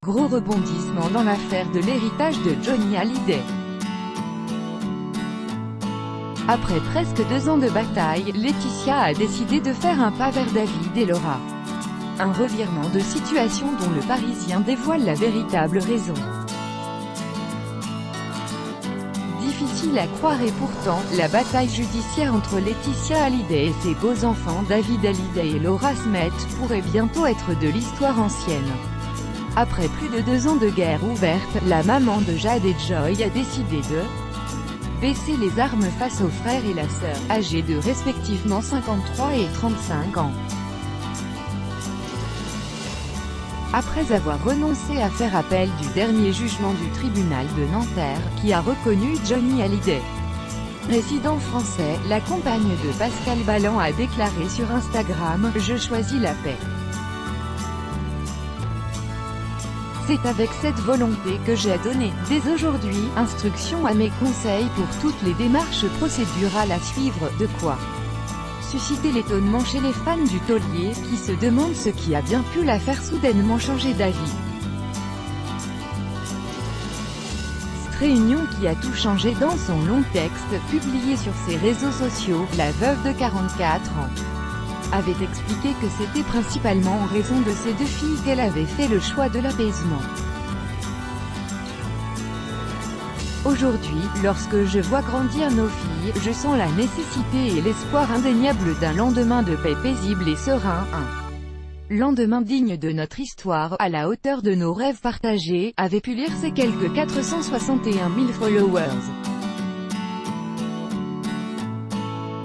Gros rebondissement dans l'affaire de l'héritage de Johnny Hallyday. Après presque 2 ans de bataille, Laetitia a décidé de faire un pas vers David et Laura. Un revirement de situation dont le Parisien dévoile la véritable raison. Difficile à croire et pourtant, la bataille judiciaire entre Laetitia Hallyday et ses beaux-enfants David Hallyday et Laura Smet pourrait bientôt être de l'histoire ancienne. Après plus de 2 ans de guerre ouverte, la maman de Jade et Joy a décidé de baisser les armes face aux frères et la sœur, âgés de respectivement 53 et 35 ans. Après avoir renoncé à faire appel du dernier jugement du tribunal de Nanterre, qui a reconnu Johnny Hallyday résident français, la compagne de Pascal Balland a déclaré sur Instagram « Je choisis la paix ». C'est avec cette volonté que j'ai donné, dès aujourd'hui, instruction à mes conseils pour toutes les démarches procédurales à suivre, de quoi susciter l'étonnement chez les fans du taulier, qui se demandent ce qui a bien pu la faire soudainement changer d'avis. Cette réunion qui a tout changé dans son long texte, publié sur ses réseaux sociaux, la veuve de 44 ans avait expliqué que c'était principalement en raison de ses 2 filles qu'elle avait fait le choix de l'apaisement. Aujourd'hui, lorsque je vois grandir nos filles, je sens la nécessité et l'espoir indéniable d'un lendemain de paix paisible et serein, un lendemain digne de notre histoire, à la hauteur de nos rêves partagés, avait pu lire ses quelques 461 000 followers.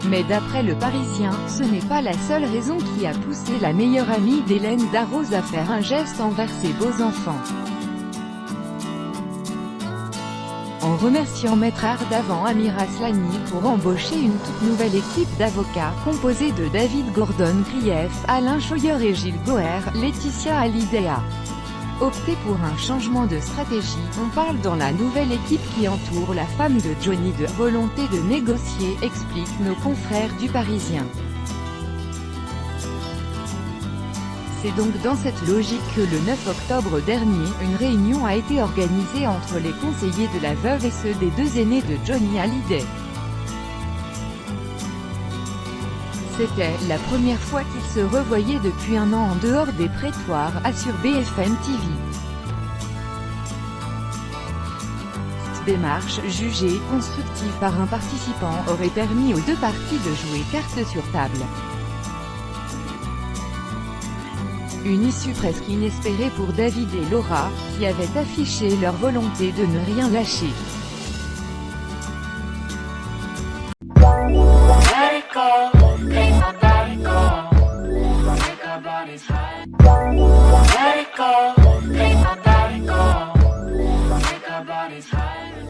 Mais d'après le Parisien, ce n'est pas la seule raison qui a poussé la meilleure amie d'Hélène Darroze à faire un geste envers ses beaux-enfants. En remerciant Maître Ardavant Amir Aslani pour embaucher une toute nouvelle équipe d'avocats, composée de David Gordon-Grief, Alain Choyer et Gilles Goher, Laetitia Hallyday a opté pour un changement de stratégie. On parle dans la nouvelle équipe qui entoure la femme de Johnny de volonté de négocier, expliquent nos confrères du Parisien. C'est donc dans cette logique que le 9 octobre dernier, une réunion a été organisée entre les conseillers de la veuve et ceux des 2 aînés de Johnny Hallyday. C'était la première fois qu'ils se revoyaient depuis 1 an en dehors des prétoires, assure BFM TV. Cette démarche, jugée constructive par un participant, aurait permis aux 2 parties de jouer carte sur table. Une issue presque inespérée pour David et Laura, qui avaient affiché leur volonté de ne rien lâcher. Let it go,